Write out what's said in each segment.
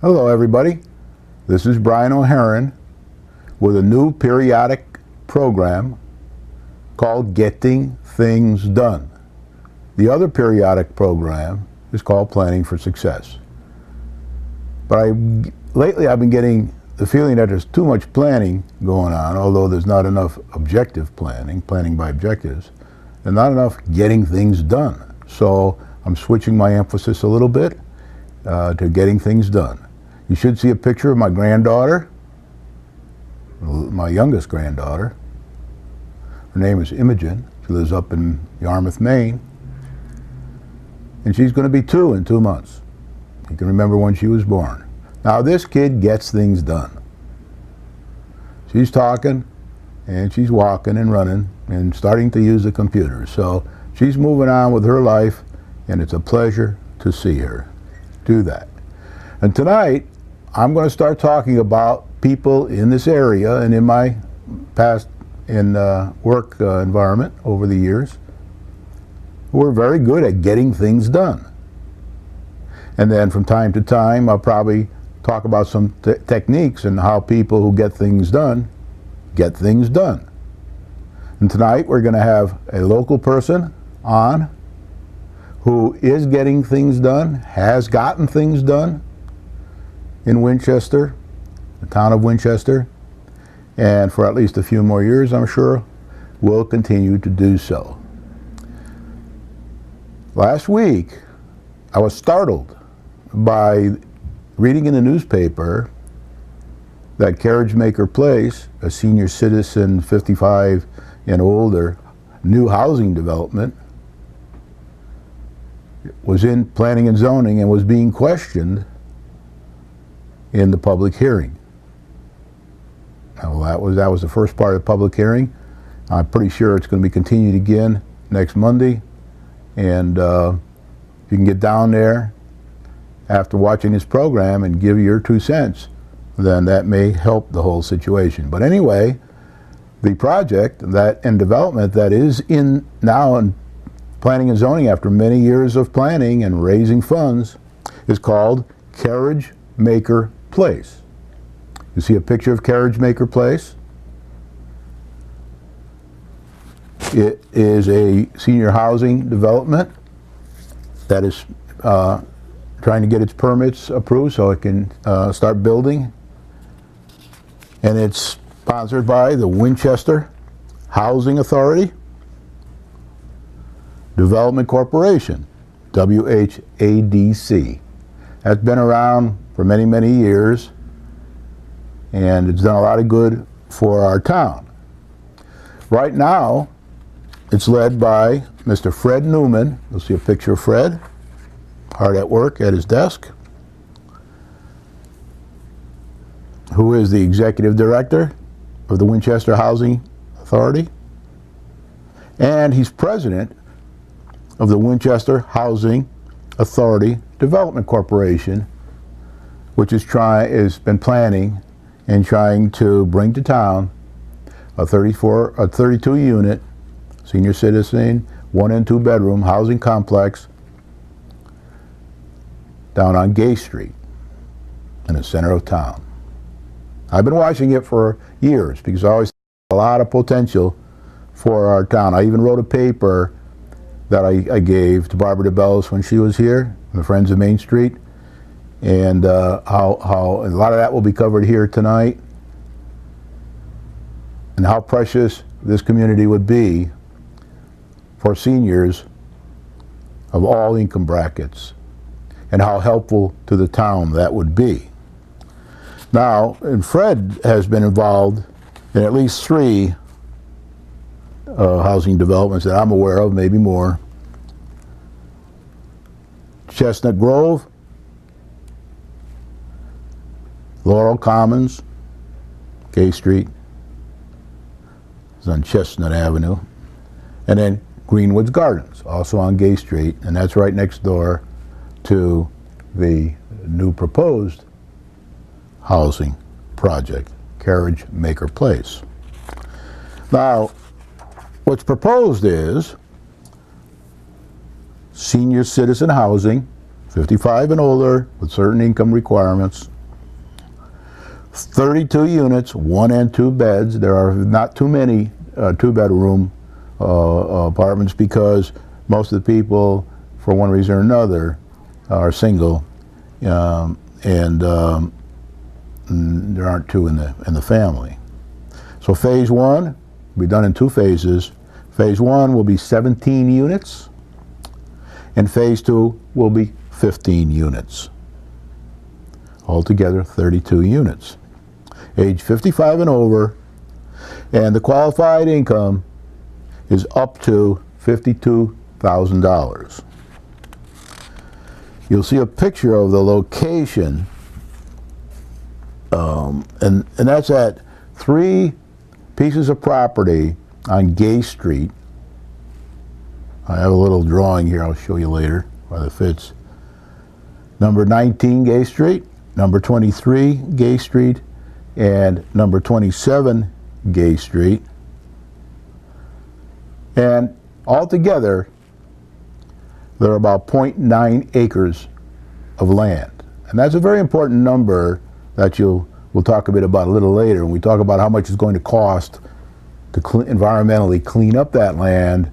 Hello everybody, this is Brian O'Haron with a new periodic program called Getting Things Done. The other periodic program is called Planning for Success. But lately I've been getting the feeling that there's too much planning going on, although there's not enough objective planning by objectives, and not enough getting things done. So I'm switching my emphasis a little bit to getting things done. You should see a picture of my granddaughter, my youngest granddaughter. Her name is Imogen. She lives up in Yarmouth, Maine. And she's going to be 2 in 2 months. You can remember when she was born. Now this kid gets things done. She's talking and she's walking and running and starting to use the computer. So she's moving on with her life, and it's a pleasure to see her do that. And tonight I'm going to start talking about people in this area and in my past work environment over the years who are very good at getting things done. And then from time to time I'll probably talk about some techniques and how people who get things done get things done. And tonight we're going to have a local person on who is getting things done, has gotten things done in Winchester, the town of Winchester, and for at least a few more years, I'm sure, will continue to do so. Last week, I was startled by reading in the newspaper that Carriage Place, a senior citizen 55 and older new housing development, was in planning and zoning and was being questioned in the public hearing. Now that was the first part of the public hearing. I'm pretty sure it's going to be continued again next Monday, and if you can get down there after watching this program and give your 2 cents, then that may help the whole situation. But anyway, the project and development that is now in planning and zoning after many years of planning and raising funds is called Carriage Place. You see a picture of Carriage Place? It is a senior housing development that is trying to get its permits approved so it can start building. And it's sponsored by the Winchester Housing Authority Development Corporation, WHADC. That's been around for many, many years, and it's done a lot of good for our town. Right now, it's led by Mr. Fred Newman. You'll see a picture of Fred, hard at work at his desk, who is the executive director of the Winchester Housing Authority, and he's president of the Winchester Housing Authority Development Corporation, which has been planning and trying to bring to town a 32 unit senior citizen 1 and 2 bedroom housing complex down on Gay Street in the center of town. I've been watching it for years because I always see a lot of potential for our town. I even wrote a paper that I gave to Barbara DeBellis when she was here, the Friends of Main Street, and how a lot of that will be covered here tonight, and how precious this community would be for seniors of all income brackets, and how helpful to the town that would be. Now, and Fred has been involved in at least 3 housing developments that I'm aware of, maybe more. Chestnut Grove, Laurel Commons, Gay Street, it's on Chestnut Avenue, and then Greenwood's Gardens, also on Gay Street, and that's right next door to the new proposed housing project, Carriage Place. Now, what's proposed is senior citizen housing 55 and older with certain income requirements. 32 units, 1 and 2 beds. There are not too many 2-bedroom apartments because most of the people, for one reason or another, are single, and there aren't 2 in the family. So phase 1 will be done in 2 phases. Phase 1 will be 17 units, and phase 2 will be 15 units. Altogether, 32 units. Age 55 and over, and the qualified income is up to $52,000. You'll see a picture of the location, and that's at 3 pieces of property on Gay Street. I have a little drawing here I'll show you later whether it fits. Number 19 Gay Street, number 23 Gay Street, and number 27 Gay Street. And altogether, there are about 0.9 acres of land. And that's a very important number that we'll talk a bit about a little later when we talk about how much it's going to cost to environmentally clean up that land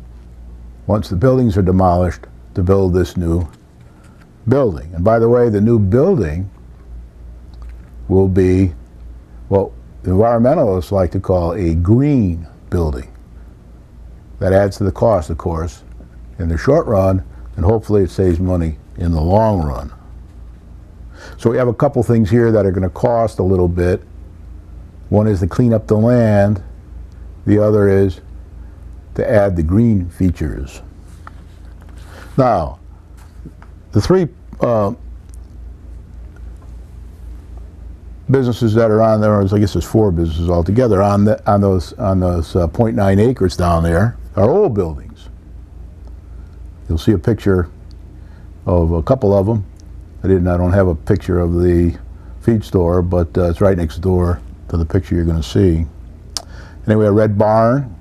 once the buildings are demolished to build this new building. And by the way, the new building will be what environmentalists like to call a green building. That adds to the cost, of course, in the short run, and hopefully it saves money in the long run. So we have a couple things here that are going to cost a little bit. One is to clean up the land. The other is to add the green features. Now, the 3 businesses that are on there, I guess there's 4 businesses altogether on those 0.9 acres down there, are old buildings. You'll see a picture of a couple of them. I don't have a picture of the feed store, but it's right next door to the picture you're going to see. Anyway, a Red Barn,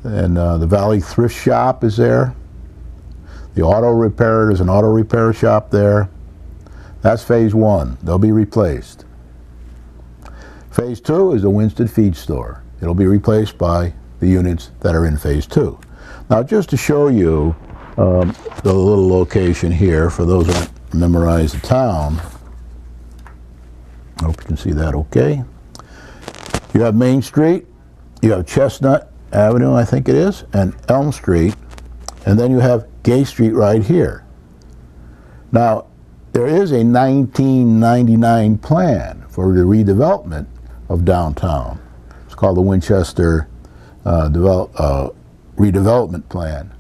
and the Valley Thrift Shop is there. The auto repair, there's an auto repair shop there. That's phase 1. They'll be replaced. Phase 2 is the Winston Feed Store. It'll be replaced by the units that are in phase 2. Now, just to show you the little location here, for those that memorize the town, I hope you can see that okay. You have Main Street, you have Chestnut Avenue, I think it is, and Elm Street, and then you have Gay Street right here. Now, there is a 1999 plan for the redevelopment of downtown. It's called the Winchester redevelopment plan.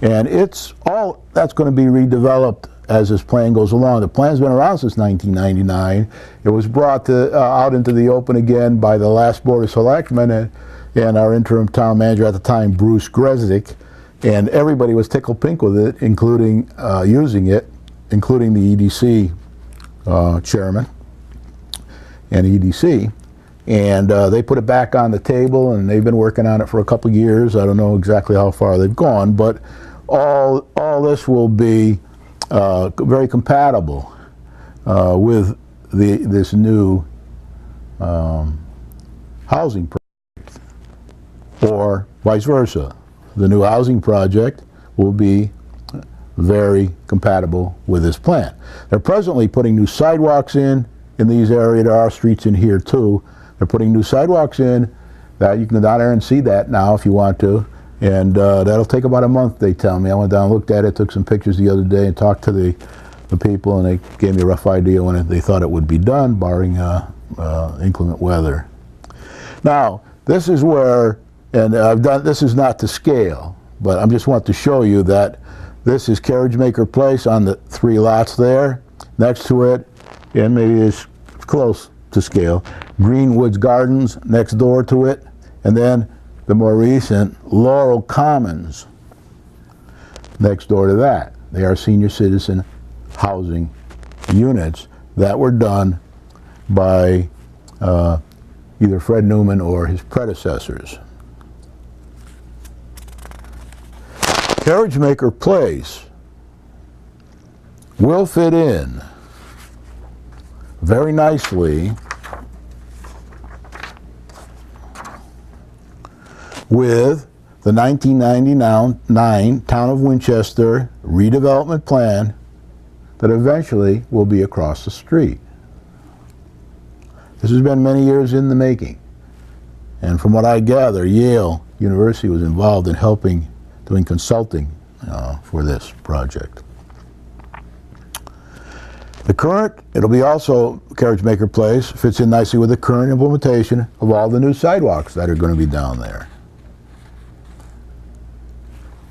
And it's all that's going to be redeveloped as this plan goes along. The plan's been around since 1999. It was brought out into the open again by the last Board of Selectmen and our interim town manager at the time, Bruce Gresnick, and everybody was tickled pink with it, including using it, including the EDC chairman and EDC. And they put it back on the table, and they've been working on it for a couple of years. I don't know exactly how far they've gone, but all this will be very compatible with this new housing project, or vice versa. The new housing project will be very compatible with this plan. They're presently putting new sidewalks in these areas. There are streets in here too. They're putting new sidewalks in that you can go down there and see that now if you want to. And that'll take about a month, they tell me. I went down and looked at it, took some pictures the other day, and talked to the people, and they gave me a rough idea when they thought it would be done, barring inclement weather. Now, this is where, and this is not to scale, but I just want to show you that this is Carriage Maker Place on the 3 lots there. Next to it, and maybe it's close to scale, Greenwoods Gardens next door to it, and then the more recent Laurel Commons next door to that. They are senior citizen housing units that were done by either Fred Newman or his predecessors. Carriage Maker Place will fit in very nicely with the 1999 Town of Winchester redevelopment plan that eventually will be across the street. This has been many years in the making. And from what I gather, Yale University was involved in helping, doing consulting for this project. The current, it'll be also Carriage Maker Place, fits in nicely with the current implementation of all the new sidewalks that are going to be down there.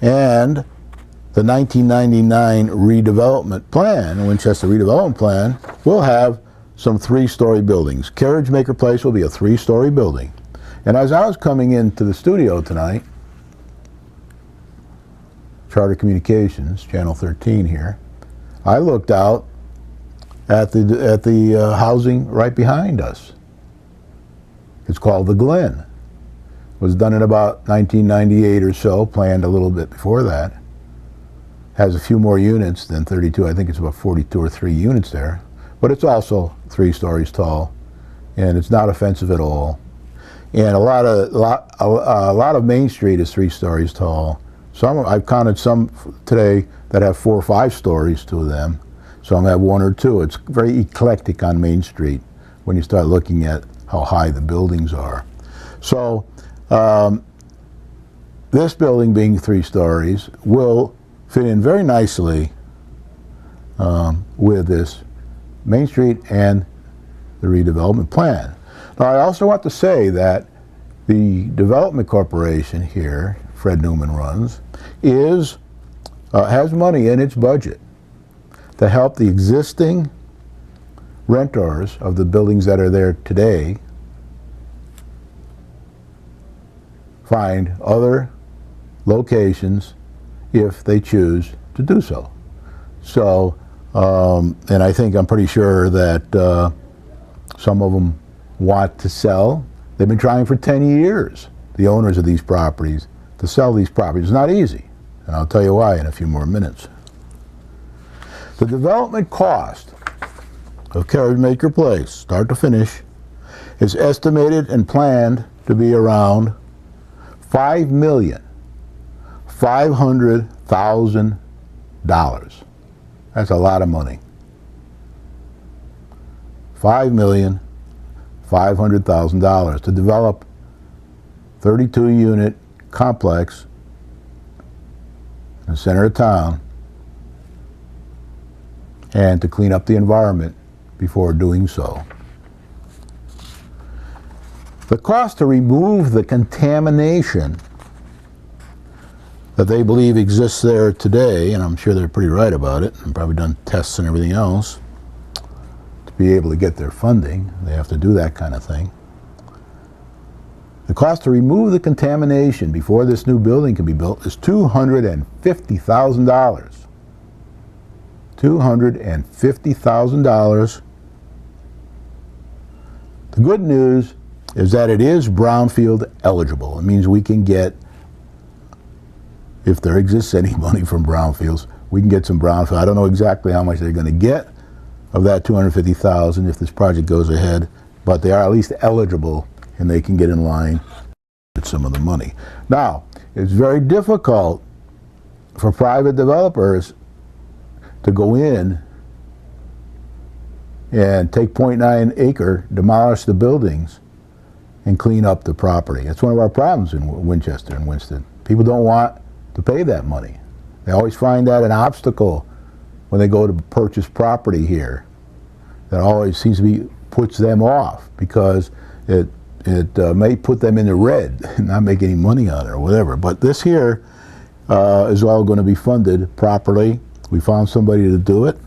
And the 1999 redevelopment plan, Winchester redevelopment plan, will have some three-story buildings. Carriage Maker Place will be a three-story building. And as I was coming into the studio tonight, Charter Communications, Channel 13 here, I looked out at the housing right behind us. It's called the Glen. It was done in about 1998 or so, planned a little bit before that. Has a few more units than 32. I think it's about 42 or 3 units there. But it's also 3 stories tall, and it's not offensive at all. And a lot of Main Street is 3 stories tall. Some, I've counted some today that have 4 or 5 stories to them. Some have 1 or 2. It's very eclectic on Main Street when you start looking at how high the buildings are. So this building being 3 stories will fit in very nicely with this Main Street and the redevelopment plan. Now, I also want to say that the Development Corporation here, Fred Newman runs, has money in its budget to help the existing renters of the buildings that are there today find other locations if they choose to do so. So, and I'm pretty sure that some of them want to sell. They've been trying for 10 years, the owners of these properties, to sell these properties. It's not easy, and I'll tell you why in a few more minutes. The development cost of Carriage Maker Place, start to finish, is estimated and planned to be around $5,500,000. That's a lot of money. $5,500,000 to develop 32-unit complex in the center of town and to clean up the environment before doing so. The cost to remove the contamination that they believe exists there today, and I'm sure they're pretty right about it, and probably done tests and everything else, to be able to get their funding. They have to do that kind of thing. The cost to remove the contamination before this new building can be built is $250,000. $250,000. The good news is that it is brownfield eligible. It means we can get, if there exists any money from brownfields, we can get some brownfield. I don't know exactly how much they're going to get of that $250,000 if this project goes ahead, but they are at least eligible and they can get in line with some of the money. Now, it's very difficult for private developers to go in and take 0.9 acre, demolish the buildings, and clean up the property. It's one of our problems in Winchester and Winston. People don't want to pay that money. They always find that an obstacle when they go to purchase property here. That always seems to be, puts them off because it may put them in the red and not make any money on it or whatever. But this here is all going to be funded properly. We found somebody to do it,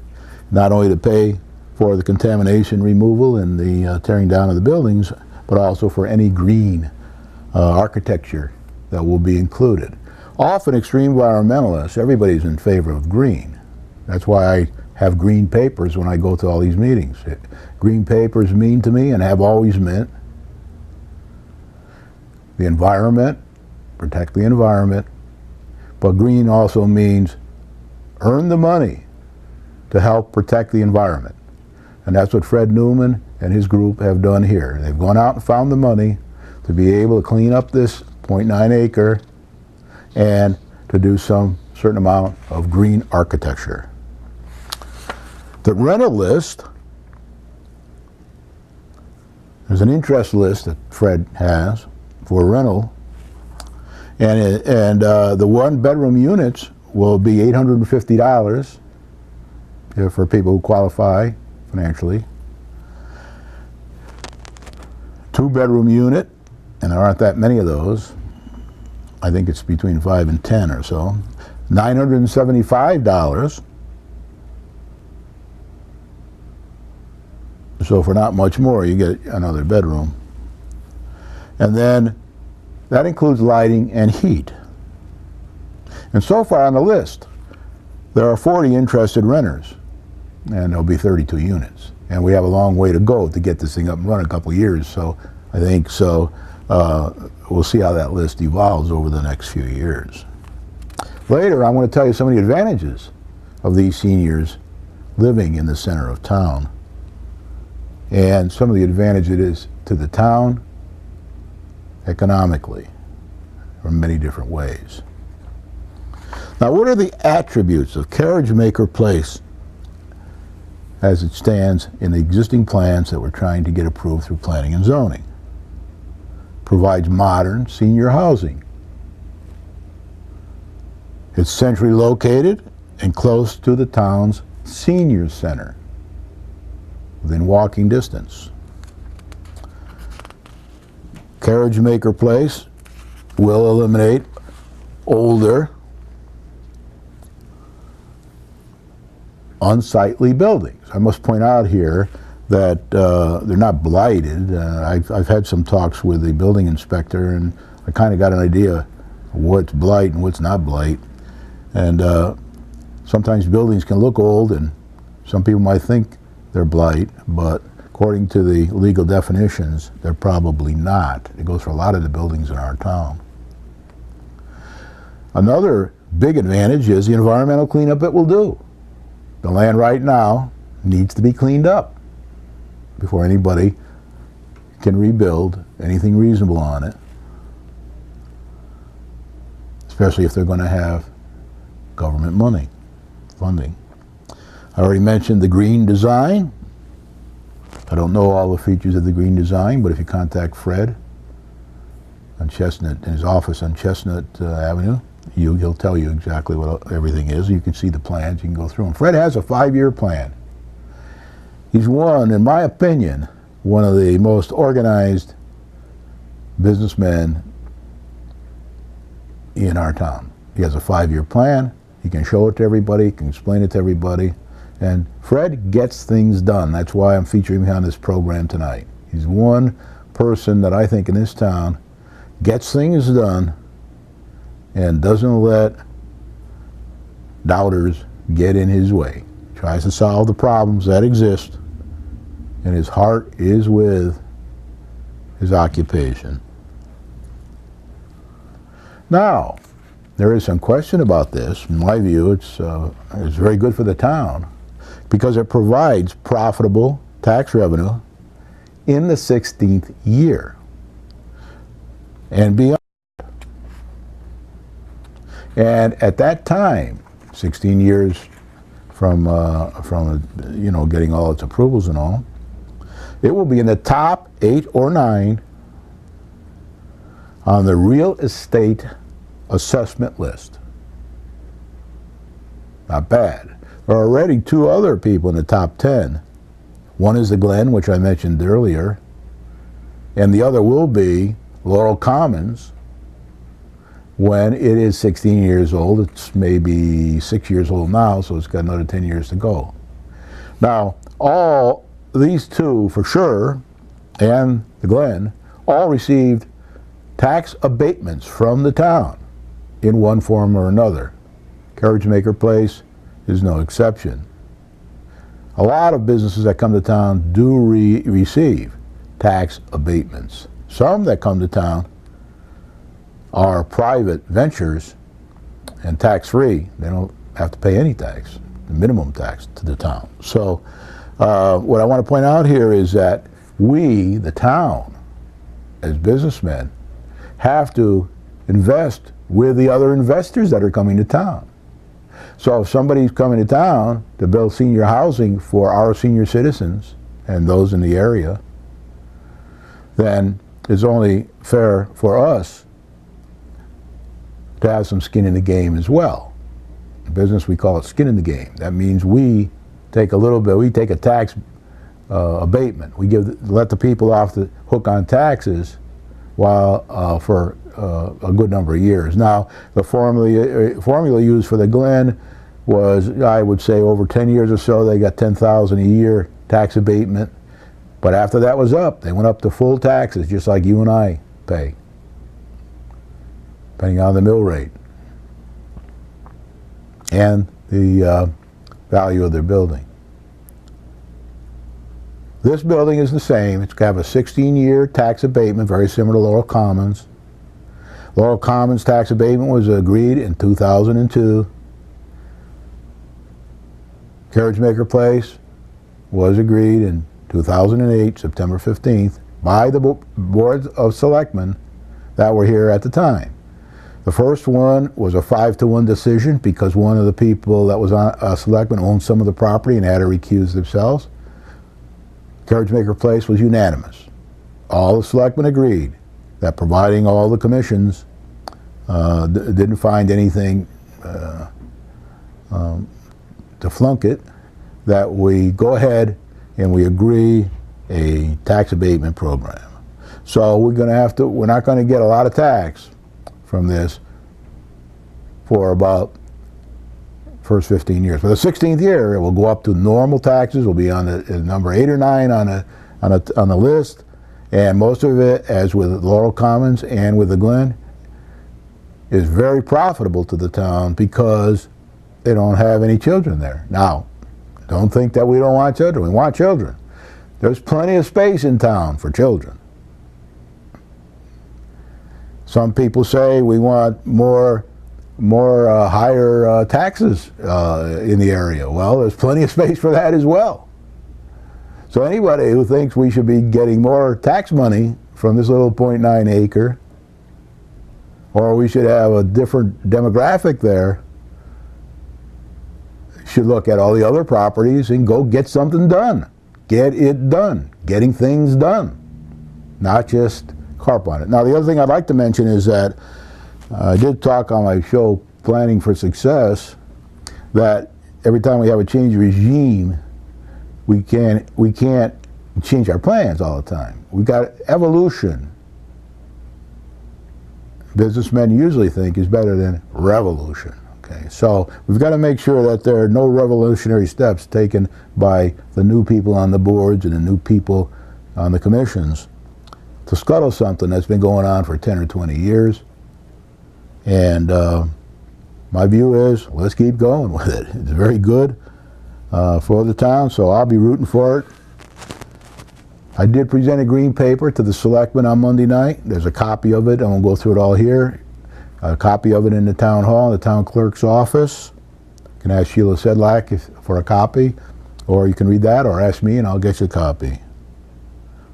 not only to pay for the contamination removal and the tearing down of the buildings, but also for any green architecture that will be included. Often extreme environmentalists, everybody's in favor of green. That's why I have green papers when I go to all these meetings. Green papers mean to me, and have always meant, the environment, protect the environment, but green also means earn the money to help protect the environment. And that's what Fred Newman and his group have done here. They've gone out and found the money to be able to clean up this 0.9 acre and to do some certain amount of green architecture. The rental list, there's an interest list that Fred has for rental, and the one-bedroom units will be $850 for people who qualify financially. Two-bedroom unit, and there aren't that many of those. I think it's between 5 and 10 or so. $975. So for not much more, you get another bedroom. And then that includes lighting and heat. And so far on the list, there are 40 interested renters, and there'll be 32 units. And we have a long way to go to get this thing up and running, a couple of years. So I think we'll see how that list evolves over the next few years. Later, I want to tell you some of the advantages of these seniors living in the center of town, and some of the advantage it is to the town economically from many different ways. Now, what are the attributes of Carriage Maker Place as it stands in the existing plans that we're trying to get approved through planning and zoning? Provides modern senior housing. It's centrally located and close to the town's senior center, within walking distance. Carriage Maker Place will eliminate older, unsightly buildings. I must point out here that they're not blighted. I've had some talks with the building inspector, and I kind of got an idea of what's blight and what's not blight. And sometimes buildings can look old, and some people might think they're blight, but according to the legal definitions, they're probably not. It goes for a lot of the buildings in our town. Another big advantage is the environmental cleanup it will do. The land right now needs to be cleaned up before anybody can rebuild anything reasonable on it, especially if they're going to have government money, funding. I already mentioned the green design. I don't know all the features of the green design, but if you contact Fred on Chestnut, in his office on Chestnut Avenue, he'll tell you exactly what everything is. You can see the plans, you can go through them. Fred has a 5-year plan. He's in my opinion, one of the most organized businessmen in our town. He has a 5-year plan. He can show it to everybody, he can explain it to everybody. And Fred gets things done. That's why I'm featuring him on this program tonight. He's one person that I think in this town gets things done and doesn't let doubters get in his way. Tries to solve the problems that exist, and his heart is with his occupation. Now, there is some question about this. In my view, it's very good for the town because it provides profitable tax revenue in the 16th year and beyond. And at that time, 16 years from getting all its approvals and all, it will be in the top 8 or 9 on the real estate assessment list. Not bad. There are already 2 other people in the top 10. One is the Glen, which I mentioned earlier, and the other will be Laurel Commons when it is 16 years old. It's maybe 6 years old now, so it's got another 10 years to go. Now, all these 2 for sure, and the Glen, all received tax abatements from the town in one form or another. Carriage Maker Place is no exception. A lot of businesses that come to town do receive tax abatements. Some that come to town are private ventures and tax-free. They don't have to pay any tax. the minimum tax to the town. So what I want to point out here is that we, the town, as businessmen, have to invest with the other investors that are coming to town. So if somebody's coming to town to build senior housing for our senior citizens and those in the area, then it's only fair for us to have some skin in the game as well. In business, we call it skin in the game. That means we take a little bit, we take a tax abatement. We let the people off the hook on taxes while for a good number of years. Now, the formula used for the Glen was, I would say, over 10 years or so, they got $10,000 a year tax abatement. But after that was up, they went up to full taxes, just like you and I pay, depending on the mill rate and the value of their building. This building is the same. It's got a 16-year tax abatement, very similar to Laurel Commons. Laurel Commons tax abatement was agreed in 2002. Carriage Maker Place was agreed in 2008, September 15th, by the boards of selectmen that were here at the time. The first one was a 5-to-1 decision because one of the people that was on selectman owned some of the property and had to recuse themselves. Carriage Maker Place was unanimous. All the selectmen agreed that providing all the commissions didn't find anything to flunk it, that we go ahead and we agree a tax abatement program. So we're not going to get a lot of tax from this for about first 15 years. For the 16th year, it will go up to normal taxes. Will be on the number 8 or 9 on the list, and most of it, as with Laurel Commons and with the Glen, is very profitable to the town because they don't have any children there. Now, don't think that we don't want children. We want children. There's plenty of space in town for children. Some people say we want more higher taxes in the area. Well, there's plenty of space for that as well. So anybody who thinks we should be getting more tax money from this little 0.9 acre, or we should have a different demographic there, should look at all the other properties and go get something done. Get it done. Getting things done. Not just harp on it. Now, the other thing I'd like to mention is that I did talk on my show, Planning for Success, that every time we have a change of regime, we can't change our plans all the time. We've got evolution. Businessmen usually think is better than revolution. Okay, so we've got to make sure that there are no revolutionary steps taken by the new people on the boards and the new people on the commissions to scuttle something that's been going on for 10 or 20 years. And my view is, let's keep going with it. It's very good for the town, so I'll be rooting for it. I did present a green paper to the selectmen on Monday night. There's a copy of it. I won't go through it all here. A copy of it in the town hall, in the town clerk's office. You can ask Sheila Sedlak for a copy, or you can read that, or ask me and I'll get you a copy.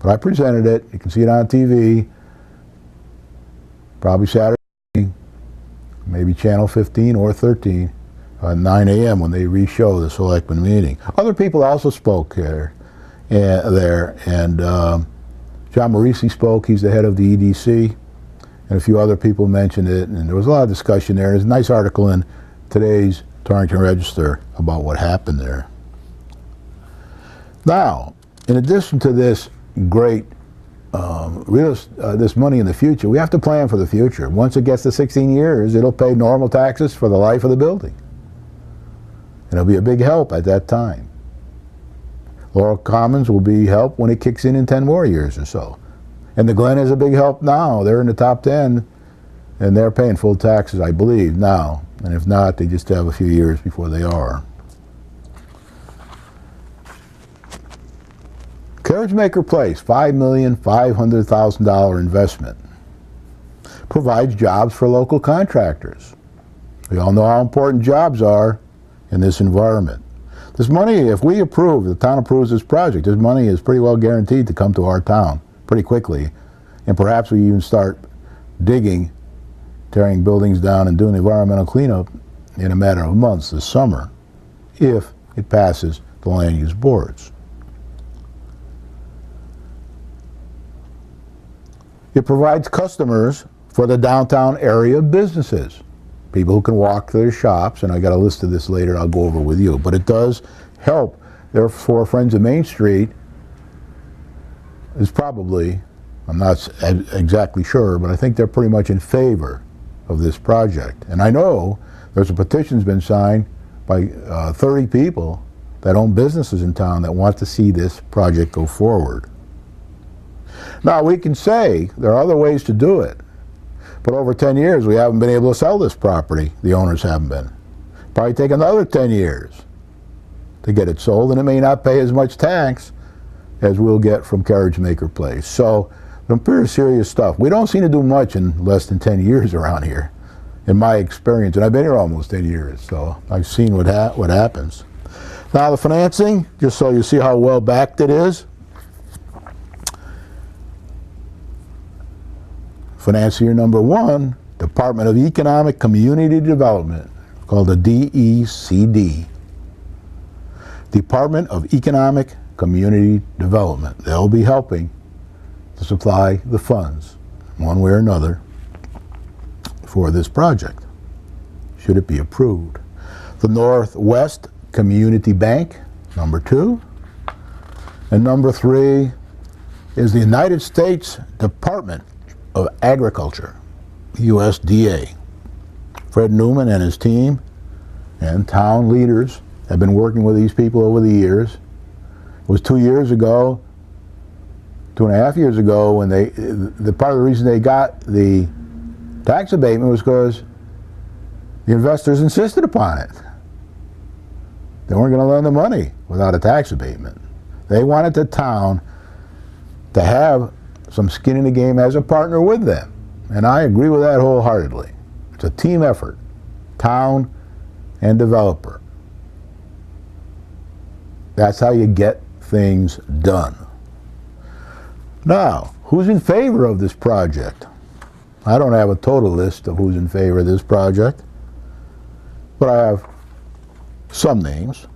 But I presented it. You can see it on TV, probably Saturday, maybe Channel 15 or 13, 9 a.m. when they re-show the selectmen meeting. Other people also spoke there, and John Morisi spoke. He's the head of the EDC, and a few other people mentioned it, and there was a lot of discussion there. There's a nice article in today's Torrington Register about what happened there. Now, in addition to this great this money in the future, we have to plan for the future. Once it gets to 16 years, it'll pay normal taxes for the life of the building. And it'll be a big help at that time. Laurel Commons will be help when it kicks in 10 more years or so. And the Glen is a big help now. They're in the top 10, and they're paying full taxes, I believe, now. And if not, they just have a few years before they are. Carriage Maker Place, $5,500,000 investment. Provides jobs for local contractors. We all know how important jobs are in this environment. This money, if we approve, the town approves this project, this money is pretty well guaranteed to come to our town pretty quickly. And perhaps we even start digging, tearing buildings down and doing environmental cleanup in a matter of months this summer, if it passes the land use boards. It provides customers for the downtown area businesses. People who can walk to their shops, and I got a list of this later I'll go over with you, but it does help. Therefore, Friends of Main Street is probably, I'm not exactly sure, but I think they're pretty much in favor of this project. And I know there's a petition's been signed by 30 people that own businesses in town that want to see this project go forward. Now, we can say there are other ways to do it, but over 10 years we haven't been able to sell this property. The owners haven't been. Probably take another 10 years to get it sold, and it may not pay as much tax as we'll get from Carriage Maker Place. So, some pretty serious stuff. We don't seem to do much in less than 10 years around here, in my experience, and I've been here almost 10 years, so I've seen what happens. Now, the financing, just so you see how well backed it is. Financier number one, Department of Economic Community Development, called the DECD. Department of Economic Community Development. They'll be helping to supply the funds, one way or another, for this project, should it be approved. The Northwest Community Bank, number two. And number three is the United States Department of Agriculture, USDA. Fred Newman and his team and town leaders have been working with these people over the years. It was 2 years ago, 2.5 years ago, when the part of the reason they got the tax abatement was because the investors insisted upon it. They weren't going to lend the money without a tax abatement. They wanted the town to have some skin in the game as a partner with them. And I agree with that wholeheartedly. It's a team effort, town and developer. That's how you get things done. Now, who's in favor of this project? I don't have a total list of who's in favor of this project, but I have some names.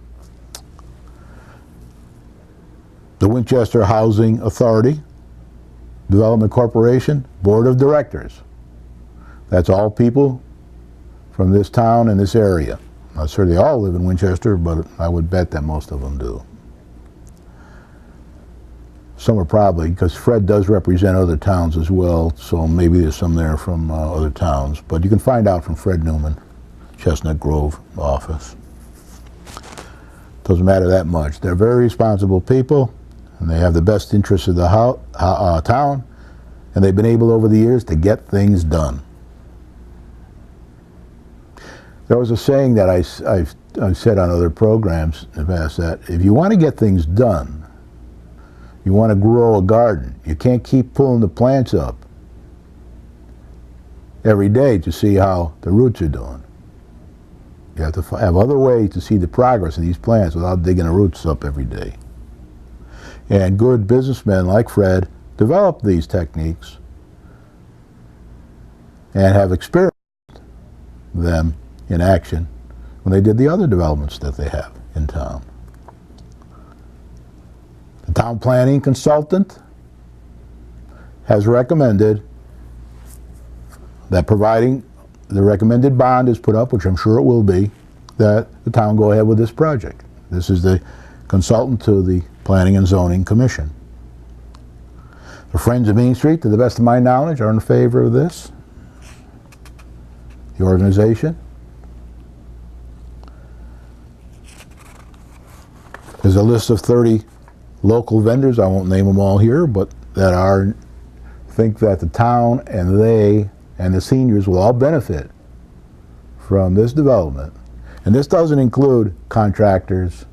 The Winchester Housing Authority Development Corporation Board of Directors. That's all people from this town and this area. I'm not sure they all live in Winchester, but I would bet that most of them do. Some are probably, because Fred does represent other towns as well, so maybe there's some there from other towns. But you can find out from Fred Newman, Chestnut Grove office. Doesn't matter that much. They're very responsible people, and they have the best interests of the town, and they've been able over the years to get things done. There was a saying that I've said on other programs in the past, that if you want to get things done, you want to grow a garden, you can't keep pulling the plants up every day to see how the roots are doing. You have to have other ways to see the progress of these plants without digging the roots up every day. And good businessmen like Fred develop these techniques and have experienced them in action when they did the other developments that they have in town. The town planning consultant has recommended that, providing the recommended bond is put up, which I'm sure it will be, that the town go ahead with this project. This is the consultant to the Planning and Zoning Commission. The Friends of Main Street, to the best of my knowledge, are in favor of this. The organization. There's a list of 30 local vendors, I won't name them all here, but that think that the town and they and the seniors will all benefit from this development. And this doesn't include contractors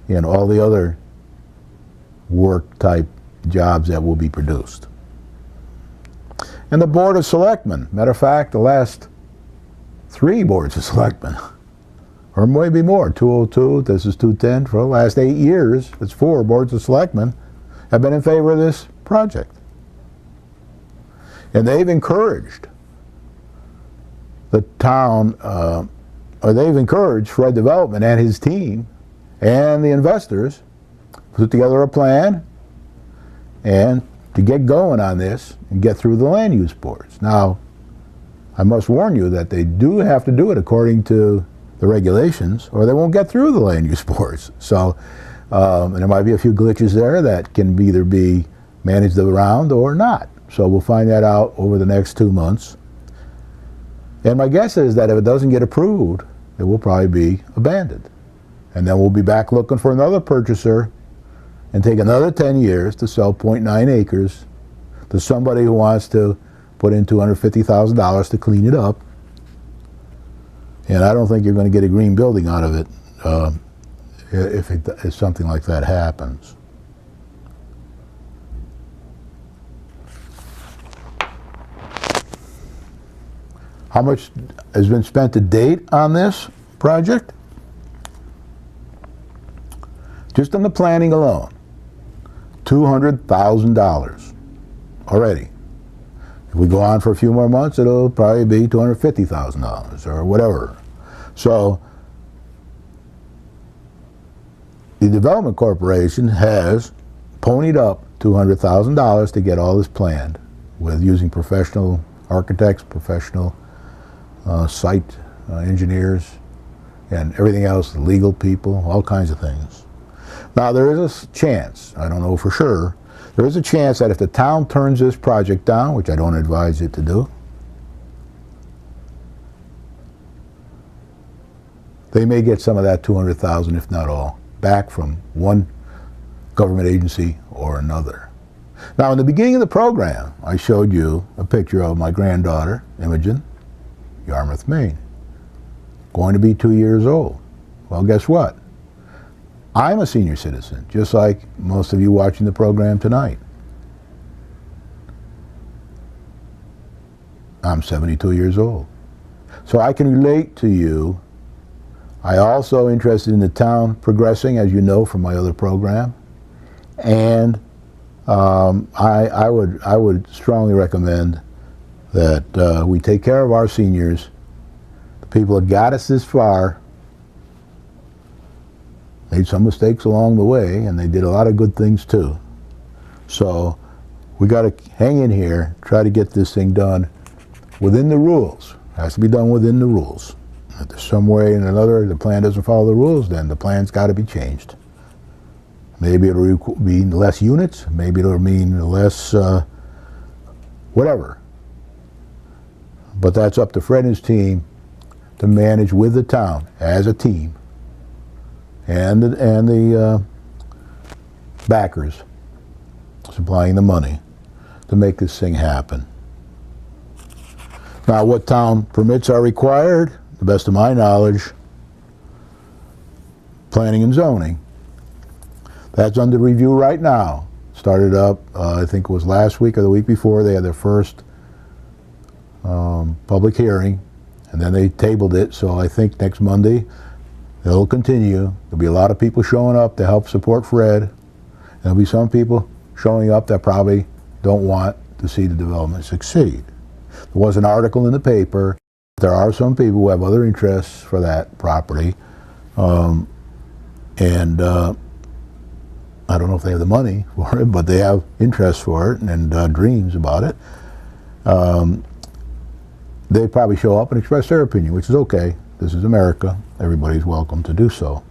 and all the other work type jobs that will be produced. And the Board of Selectmen, matter of fact, the last 3 boards of selectmen or maybe more, 202, this is 210, for the last 8 years, it's 4 boards of selectmen have been in favor of this project. And they've encouraged the town, or they've encouraged Fred Development and his team and the investors put together a plan and to get going on this and get through the land use boards. Now, I must warn you that they do have to do it according to the regulations, or they won't get through the land use boards. So, and there might be a few glitches there that can either be managed around or not. So we'll find that out over the next 2 months. And my guess is that if it doesn't get approved, it will probably be abandoned. And then we'll be back looking for another purchaser and take another 10 years to sell 0.9 acres to somebody who wants to put in $250,000 to clean it up. And I don't think you're going to get a green building out of it if something like that happens. How much has been spent to date on this project? Just on the planning alone, $200,000 already. If we go on for a few more months, it'll probably be $250,000 or whatever. So the Development Corporation has ponied up $200,000 to get all this planned with using professional architects, professional site engineers, and everything else, legal people, all kinds of things. Now there is a chance, I don't know for sure, there is a chance that if the town turns this project down, which I don't advise it to do, they may get some of that $200,000, if not all, back from one government agency or another. Now in the beginning of the program, I showed you a picture of my granddaughter, Imogen, Yarmouth, Maine, going to be 2 years old. Well, guess what? I'm a senior citizen, just like most of you watching the program tonight. I'm 72 years old. So I can relate to you. I also interested in the town progressing, as you know from my other program. And I would strongly recommend that we take care of our seniors. The people that got us this far made some mistakes along the way, and they did a lot of good things too. So we got to hang in here, try to get this thing done within the rules. It has to be done within the rules. If there's some way or another the plan doesn't follow the rules, then the plan's got to be changed. Maybe it'll mean less units, maybe it'll mean less whatever. But that's up to Fred and his team to manage with the town as a team and the backers supplying the money to make this thing happen. Now, what town permits are required? To the best of my knowledge, planning and zoning. That's under review right now. Started up, I think it was last week or the week before, they had their first public hearing, and then they tabled it, so I think next Monday it'll continue. There'll be a lot of people showing up to help support Fred. There'll be some people showing up that probably don't want to see the development succeed. There was an article in the paper. There are some people who have other interests for that property, and I don't know if they have the money for it, but they have interest for it and dreams about it. They probably show up and express their opinion, which is okay. This is America. Everybody's welcome to do so.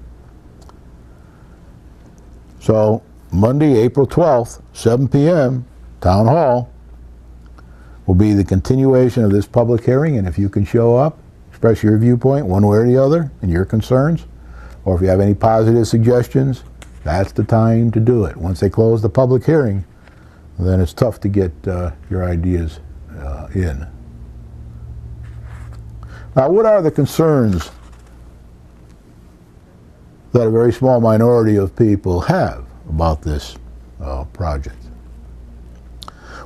So Monday, April 12th, 7 p.m., Town Hall, will be the continuation of this public hearing, and if you can show up, express your viewpoint one way or the other and your concerns, or if you have any positive suggestions, that's the time to do it. Once they close the public hearing, then it's tough to get your ideas in. Now, what are the concerns that a very small minority of people have about this project?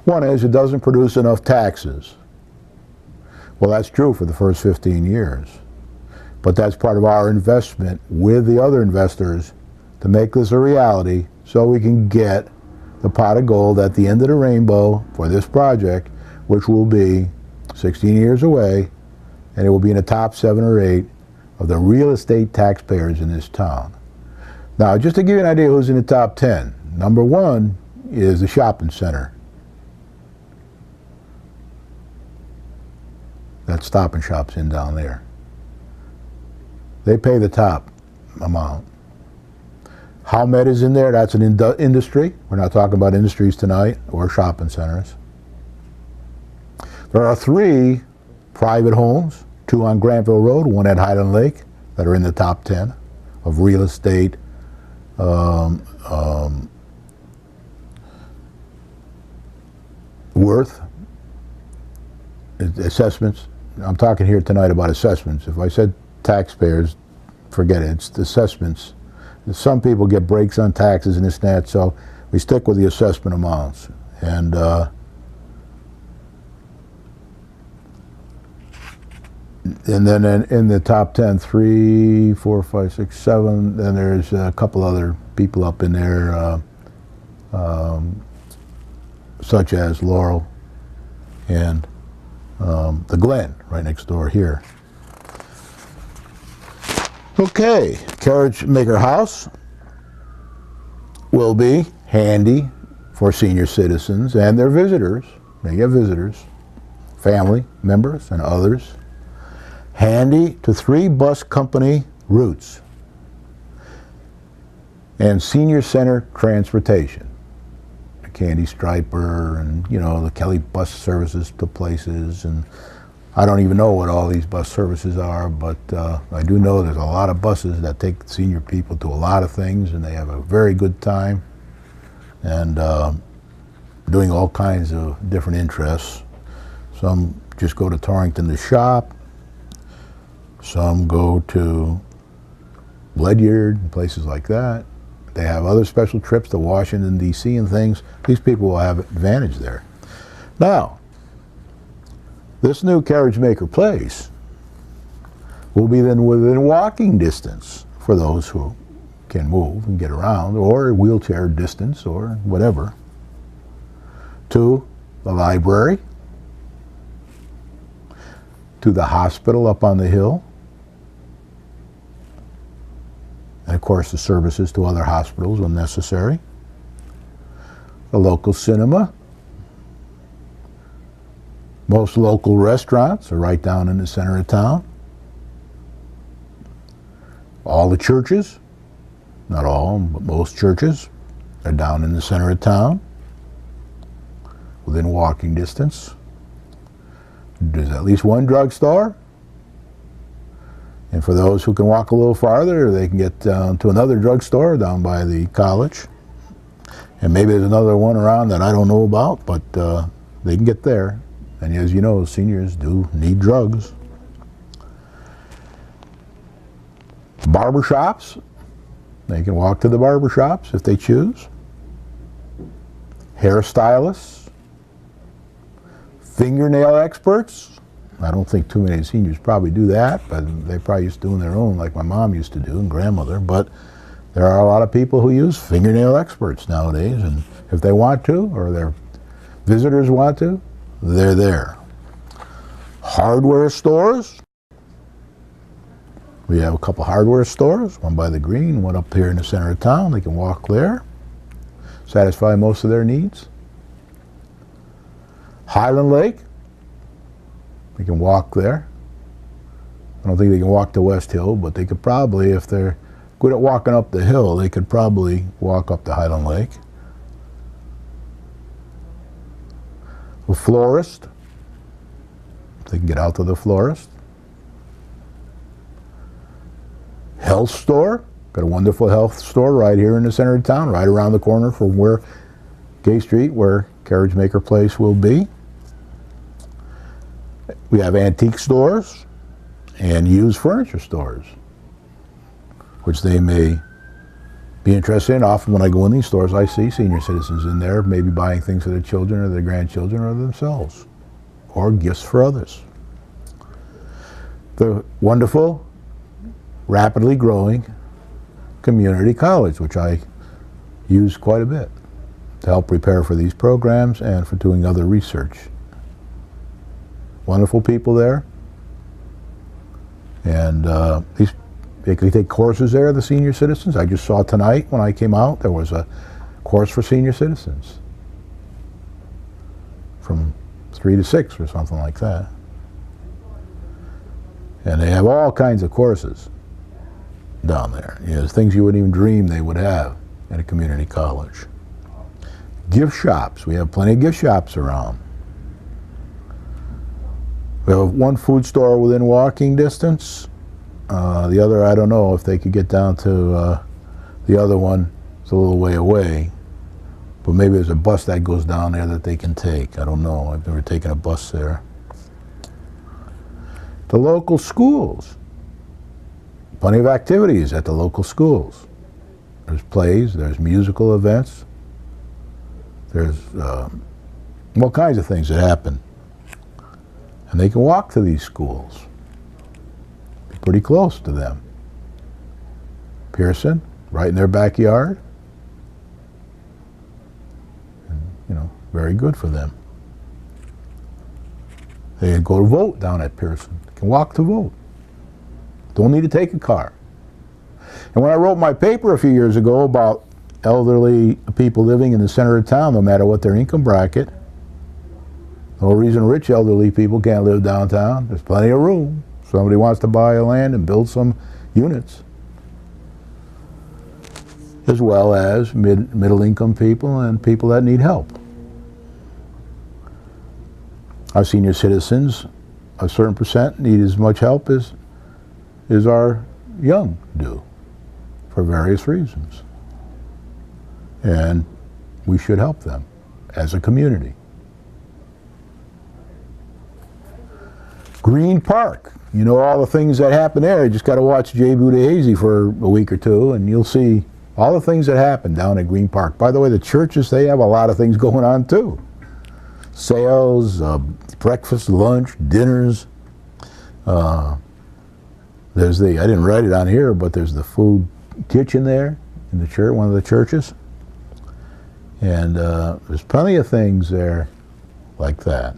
One is it doesn't produce enough taxes. Well, that's true for the first 15 years. But that's part of our investment with the other investors to make this a reality so we can get the pot of gold at the end of the rainbow for this project, which will be 16 years away, and it will be in the top 7 or 8 of the real estate taxpayers in this town. Now, just to give you an idea who's in the top 10, number 1 is the shopping center. That Stop and Shop's in down there. They pay the top amount. HowMed is in there. That's an industry. We're not talking about industries tonight or shopping centers. There are 3 private homes, 2 on Granville Road, 1 at Highland Lake, that are in the top 10 of real estate worth, assessments. I'm talking here tonight about assessments. If I said taxpayers, forget it. It's the assessments. Some people get breaks on taxes and this and that, so we stick with the assessment amounts. And then in the top 10, 3, 4, 5, 6, 7, then there's a couple other people up in there, such as Laurel and the Glen, right next door here. Okay, Carriage Maker House will be handy for senior citizens and their visitors. They get visitors, family members and others. Handy to 3 bus company routes and senior center transportation. The Candy Striper and, you know, the Kelly bus services to places, and I don't even know what all these bus services are, but I do know there's a lot of buses that take senior people to a lot of things, and they have a very good time and doing all kinds of different interests. Some just go to Torrington to shop. Some go to Ledyard and places like that. They have other special trips to Washington, D.C. and things. These people will have advantage there. Now, this new Carriage Maker place will be then within walking distance for those who can move and get around, or wheelchair distance or whatever, to the library, to the hospital up on the hill, and of course the services to other hospitals when necessary, the local cinema. Most local restaurants are right down in the center of town. All the churches, not all, but most churches, are down in the center of town, within walking distance. There's at least 1 drugstore. And for those who can walk a little farther, they can get down to another drugstore down by the college. And maybe there's another one around that I don't know about, but they can get there. And as you know, seniors do need drugs. Barbershops, they can walk to the barbershops if they choose. Hairstylists, fingernail experts. I don't think too many seniors probably do that, but they probably used to doing their own like my mom used to do and grandmother. But there are a lot of people who use fingernail experts nowadays, and if they want to, or their visitors want to, they're there. Hardware stores. We have a couple hardware stores, one by the green, one up here in the center of town. They can walk there, satisfy most of their needs. Highland Lake, they can walk there. I don't think they can walk to West Hill, but they could probably, if they're good at walking up the hill, they could probably walk up to Highland Lake. The florist, they can get out to the florist. Health store, got a wonderful health store right here in the center of town, right around the corner from where Gay Street, where Carriage Maker Place will be. We have antique stores and used furniture stores, which they may be interested in. Often when I go in these stores, I see senior citizens in there, maybe buying things for their children or their grandchildren or themselves, or gifts for others. The wonderful rapidly growing community college, which I use quite a bit to help prepare for these programs and for doing other research. Wonderful people there. And they can take courses there, the senior citizens. I just saw tonight when I came out, there was a course for senior citizens from 3 to 6 or something like that. And they have all kinds of courses down there. You know, things you wouldn't even dream they would have at a community college. Gift shops. We have plenty of gift shops around. We have one food store within walking distance. The other, I don't know if they could get down to the other one. It's a little way away. But maybe there's a bus that goes down there that they can take. I don't know. I've never taken a bus there. The local schools. Plenty of activities at the local schools. There's plays, there's musical events. There's all kinds of things that happen. And they can walk to these schools. Be pretty close to them. Pearson, right in their backyard. And, you know, very good for them. They can go to vote down at Pearson. They can walk to vote. Don't need to take a car. And when I wrote my paper a few years ago about elderly people living in the center of town, no matter what their income bracket, no reason rich elderly people can't live downtown. There's plenty of room. Somebody wants to buy a land and build some units. As well as middle income people and people that need help. Our senior citizens, a certain percent, need as much help as our young do, for various reasons. And we should help them as a community. Green Park, you know all the things that happen there. You just got to watch Jay Budahezi for a week or two and you'll see all the things that happen down at Green Park. By the way, the churches, they have a lot of things going on too. Sales, breakfast, lunch, dinners. There's I didn't write it on here, but there's the food kitchen there in the church, one of the churches. And there's plenty of things there like that.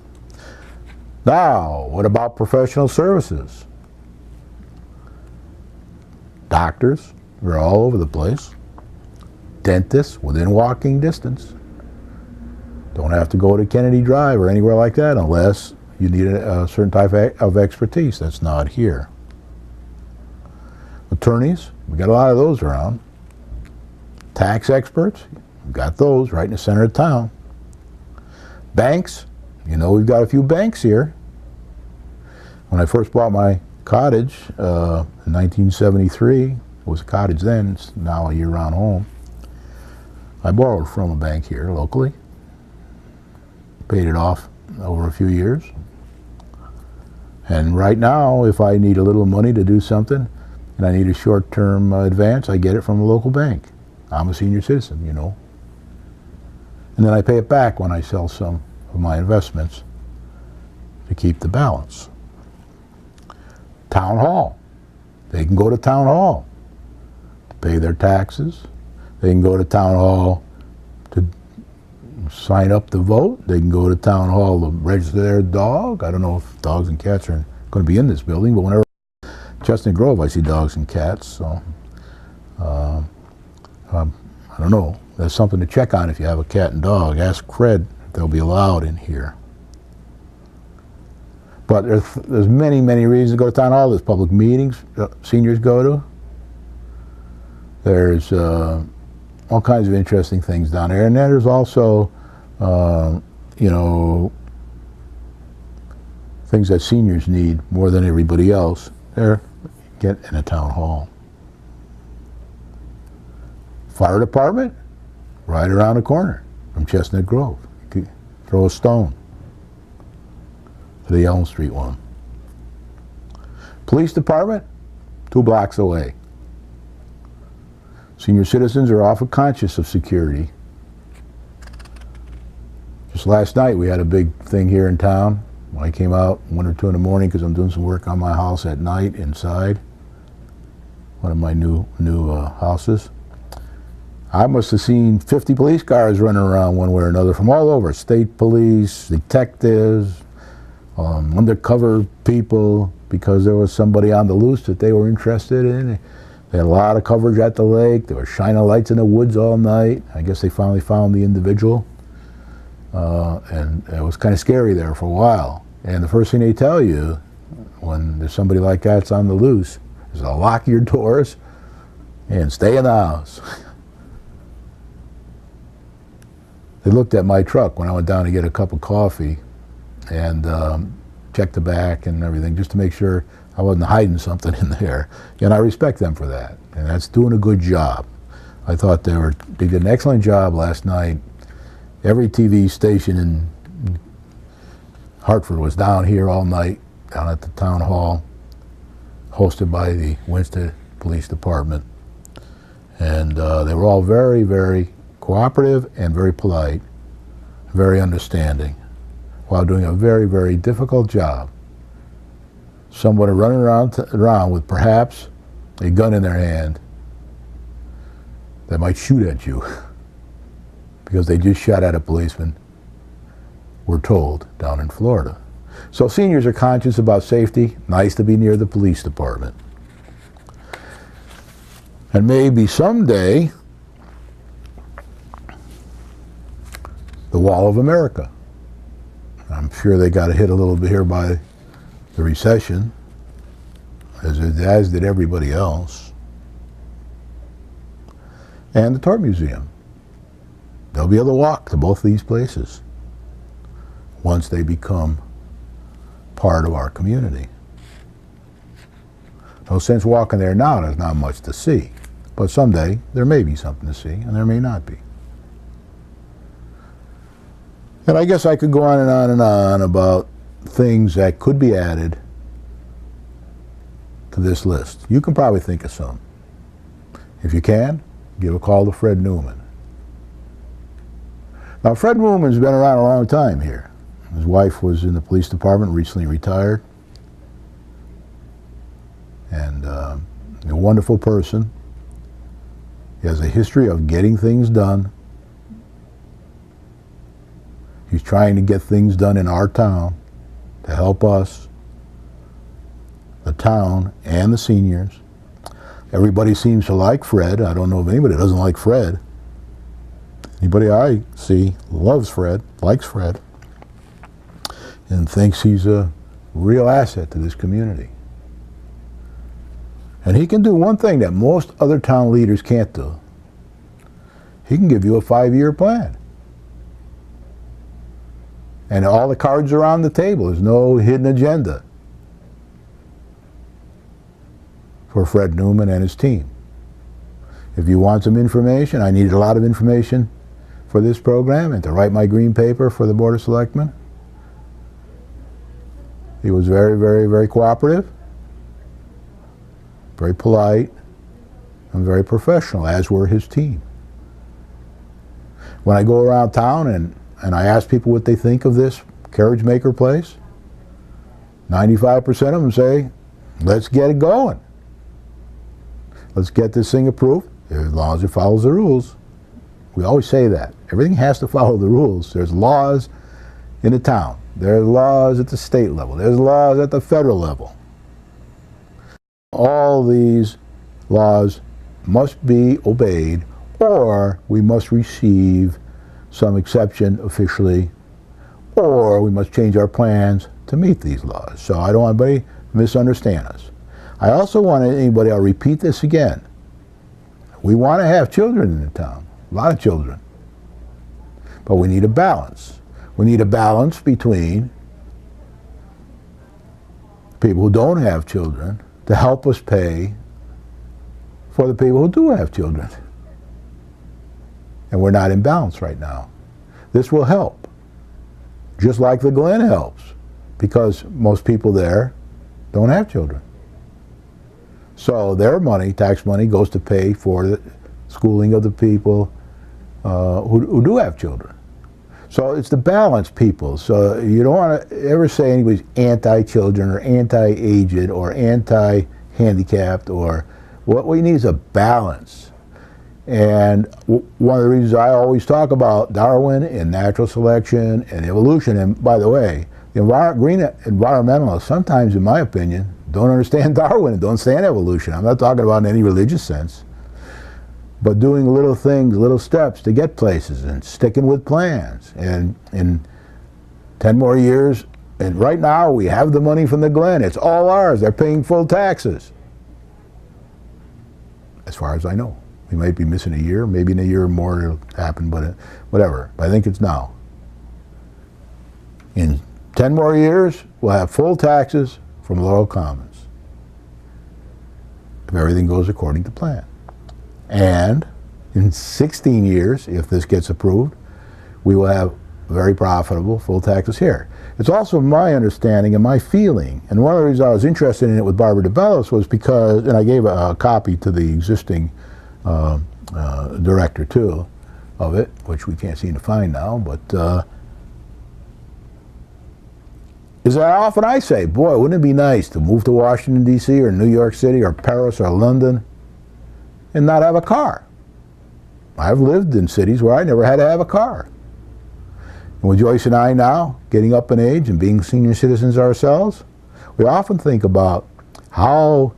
Now, what about professional services? Doctors, they're all over the place. Dentists, within walking distance. Don't have to go to Kennedy Drive or anywhere like that unless you need a certain type of expertise that's not here. Attorneys, we got a lot of those around. Tax experts, we've got those right in the center of town. Banks, you know we've got a few banks here. When I first bought my cottage in 1973, it was a cottage then, it's now a year-round home. I borrowed from a bank here locally, paid it off over a few years. And right now, if I need a little money to do something, and I need a short-term advance, I get it from a local bank. I'm a senior citizen, you know. And then I pay it back when I sell some of my investments to keep the balance. Town hall. They can go to town hall to pay their taxes. They can go to town hall to sign up to vote. They can go to town hall to register their dog. I don't know if dogs and cats are going to be in this building, but whenever Chestnut Grove, I see dogs and cats, so I don't know. That's something to check on if you have a cat and dog. Ask Fred if they'll be allowed in here. But there's many, many reasons to go to town hall. There's public meetings seniors go to. There's all kinds of interesting things down there. And then there's also, you know, things that seniors need more than everybody else. They're get in a town hall. Fire department, right around the corner from Chestnut Grove. You could throw a stone to the Elm Street one. Police department, 2 blocks away. Senior citizens are often conscious of security. Just last night we had a big thing here in town. When I came out 1 or 2 in the morning because I'm doing some work on my house at night inside. one of my new houses. I must have seen 50 police cars running around one way or another from all over. State police, detectives, undercover people, because there was somebody on the loose that they were interested in. They had a lot of coverage at the lake. They were shining lights in the woods all night. I guess they finally found the individual. And it was kind of scary there for a while. And the first thing they tell you when there's somebody like that's on the loose is to lock your doors and stay in the house. They looked at my truck when I went down to get a cup of coffee and checked the back and everything just to make sure I wasn't hiding something in there. And I respect them for that. And that's doing a good job. I thought they did an excellent job last night. Every TV station in Hartford was down here all night, down at the town hall, hosted by the Winston Police Department. And they were all very, very cooperative and very polite, very understanding, while doing a very, very difficult job. Somebody running around with perhaps a gun in their hand that might shoot at you because they just shot at a policeman, we're told, down in Florida. So seniors are conscious about safety. Nice to be near the police department. And maybe someday, the Wall of America. I'm sure they got hit a little bit here by the recession, as did everybody else. And the Tort Museum. They'll be able to walk to both of these places once they become part of our community. No sense walking there now, there's not much to see. But someday, there may be something to see, and there may not be. And I guess I could go on and on and on about things that could be added to this list. You can probably think of some. If you can, give a call to Fred Newman. Now, Fred Newman's been around a long time here. His wife was in the police department, recently retired. And a wonderful person. He has a history of getting things done. He's trying to get things done in our town to help us, the town, and the seniors. Everybody seems to like Fred. I don't know of anybody that doesn't like Fred. Anybody I see loves Fred, likes Fred, and thinks he's a real asset to this community. And he can do one thing that most other town leaders can't do. He can give you a 5-year plan. And all the cards are on the table. There's no hidden agenda for Fred Newman and his team. If you want some information, I needed a lot of information for this program and to write my green paper for the Board of Selectmen. He was very, very, very cooperative, very polite, and very professional, as were his team. When I go around town and I ask people what they think of this Carriage Maker place, 95% of them say, let's get it going. Let's get this thing approved, as long as it follows the rules. We always say that. Everything has to follow the rules. There's laws in the town. There's laws at the state level. There's laws at the federal level. All these laws must be obeyed, or we must receive some exception officially, or we must change our plans to meet these laws. So I don't want anybody to misunderstand us. I also want anybody, I'll repeat this again, we want to have children in the town, a lot of children. But we need a balance. We need a balance between people who don't have children to help us pay for the people who do have children. And we're not in balance right now. This will help, just like the Glen helps, because most people there don't have children. So their money, tax money, goes to pay for the schooling of the people who do have children. So it's to balance people. So you don't want to ever say anybody's anti-children or anti-aged or anti-handicapped or What we need is a balance. And one of the reasons I always talk about Darwin and natural selection and evolution, and by the way, the green environmentalists sometimes, in my opinion, don't understand Darwin and don't understand evolution. I'm not talking about in any religious sense, but doing little things, little steps to get places and sticking with plans. And in 10 more years, and right now we have the money from the Glen. It's all ours. They're paying full taxes. As far as I know. We might be missing a year, maybe in a year or more it'll happen, but whatever. But I think it's now. In 10 more years, we'll have full taxes from Laurel Commons, if everything goes according to plan. And in 16 years, if this gets approved, we will have very profitable full taxes here. It's also my understanding and my feeling, and one of the reasons I was interested in it with Barbara DeBellis was because, and I gave a copy to the existing director too of it, which we can't seem to find now, but is that often I say, boy, wouldn't it be nice to move to Washington, D.C. or New York City or Paris or London and not have a car. I've lived in cities where I never had to have a car. And with Joyce and I now, getting up in age and being senior citizens ourselves, we often think about how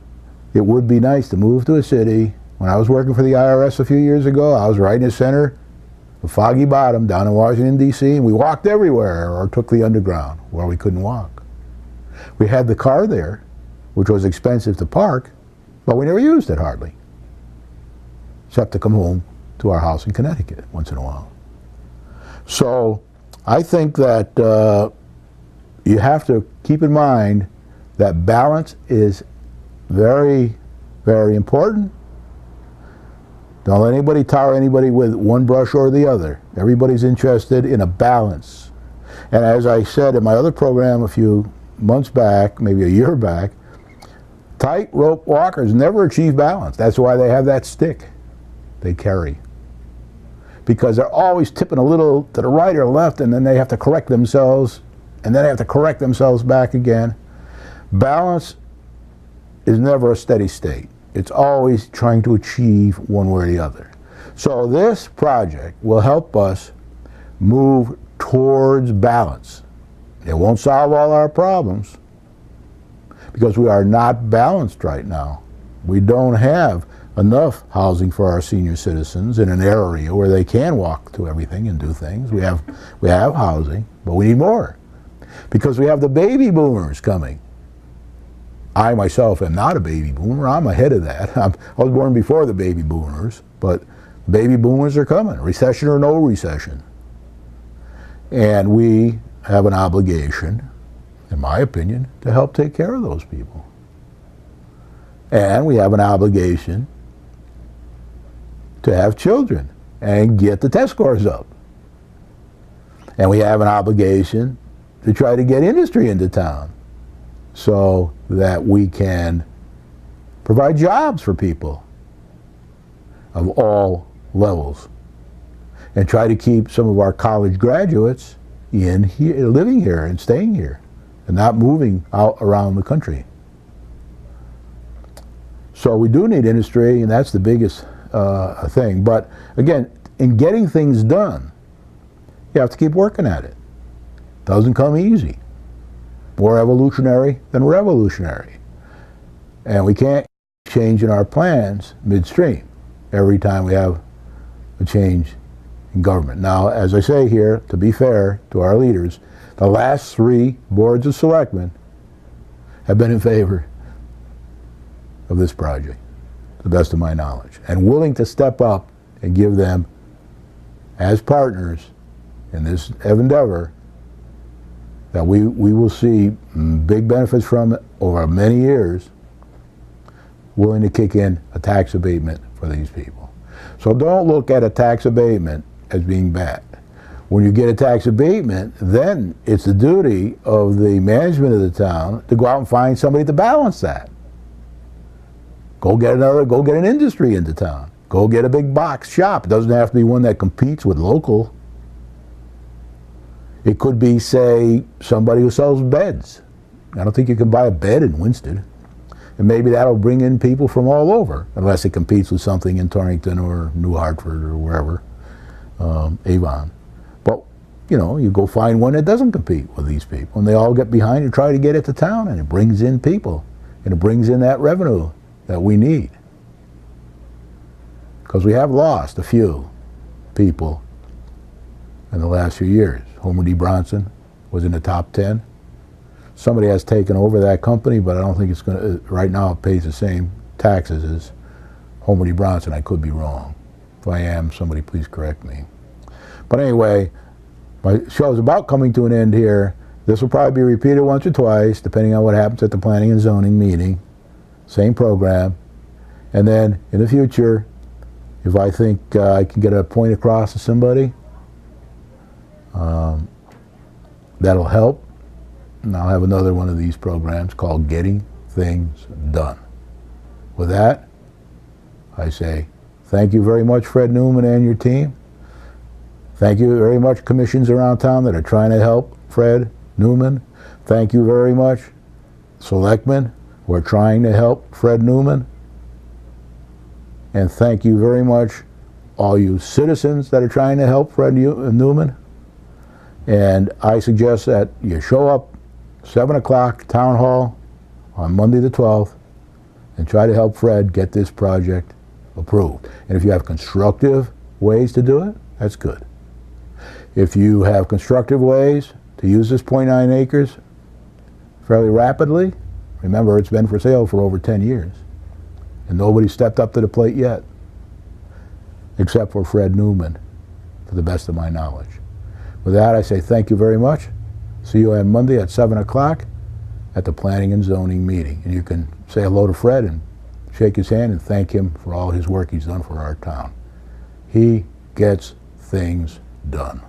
it would be nice to move to a city. When I was working for the IRS a few years ago, I was right in the center of Foggy Bottom down in Washington, D.C., and we walked everywhere or took the underground where we couldn't walk. We had the car there, which was expensive to park, but we never used it hardly, except to come home to our house in Connecticut once in a while. So I think that you have to keep in mind that balance is very, very important. Don't let anybody tar anybody with one brush or the other. Everybody's interested in a balance. And as I said in my other program a few months back, maybe a year back, tightrope walkers never achieve balance. That's why they have that stick they carry. Because they're always tipping a little to the right or left, and then they have to correct themselves, and then they have to correct themselves back again. Balance is never a steady state. It's always trying to achieve one way or the other. So this project will help us move towards balance. It won't solve all our problems because we are not balanced right now. We don't have enough housing for our senior citizens in an area where they can walk to everything and do things. We have housing, but we need more because we have the baby boomers coming. I myself am not a baby boomer. I'm ahead of that. I was born before the baby boomers, but baby boomers are coming, recession or no recession. And we have an obligation, in my opinion, to help take care of those people. And we have an obligation to have children and get the test scores up. And we have an obligation to try to get industry into town so that we can provide jobs for people of all levels and try to keep some of our college graduates in here, living here and staying here and not moving out around the country. So we do need industry, and that's the biggest thing. But again, in getting things done, you have to keep working at it. Doesn't come easy. More evolutionary than revolutionary. And we can't change in our plans midstream every time we have a change in government. Now, as I say here, to be fair to our leaders, the last 3 boards of selectmen have been in favor of this project, to the best of my knowledge, and willing to step up and give them, as partners in this endeavor, that we will see big benefits from it over many years, willing to kick in a tax abatement for these people. So don't look at a tax abatement as being bad. When you get a tax abatement, then it's the duty of the management of the town to go out and find somebody to balance that. Go get an industry into town. Go get a big box shop. It doesn't have to be one that competes with local. It could be, say, somebody who sells beds. I don't think you can buy a bed in Winston. And maybe that'll bring in people from all over, unless it competes with something in Torrington or New Hartford or wherever, Avon. But, you know, you go find one that doesn't compete with these people, and they all get behind and try to get it to town, and it brings in people, and it brings in that revenue that we need. Because we have lost a few people in the last few years. Homer D. Bronson was in the top 10. Somebody has taken over that company, but I don't think it's going to, right now it pays the same taxes as Homer D. Bronson. I could be wrong. If I am, somebody please correct me. But anyway, my show is about coming to an end here. This will probably be repeated once or twice, depending on what happens at the Planning and Zoning meeting. Same program. And then in the future, if I think I can get a point across to somebody, that'll help. And I'll have another one of these programs called Getting Things Done. With that, I say thank you very much, Fred Newman and your team. Thank you very much, commissions around town that are trying to help Fred Newman. Thank you very much, selectmen who are trying to help Fred Newman. And thank you very much, all you citizens that are trying to help Fred Newman. And I suggest that you show up 7 o'clock, Town Hall, on Monday the 12th, and try to help Fred get this project approved. And if you have constructive ways to do it, that's good. If you have constructive ways to use this 0.9 acres fairly rapidly, remember it's been for sale for over 10 years, and nobody stepped up to the plate yet, except for Fred Newman, to the best of my knowledge. With that, I say thank you very much. See you on Monday at 7 o'clock at the Planning and Zoning meeting. And you can say hello to Fred and shake his hand and thank him for all his work he's done for our town. He gets things done.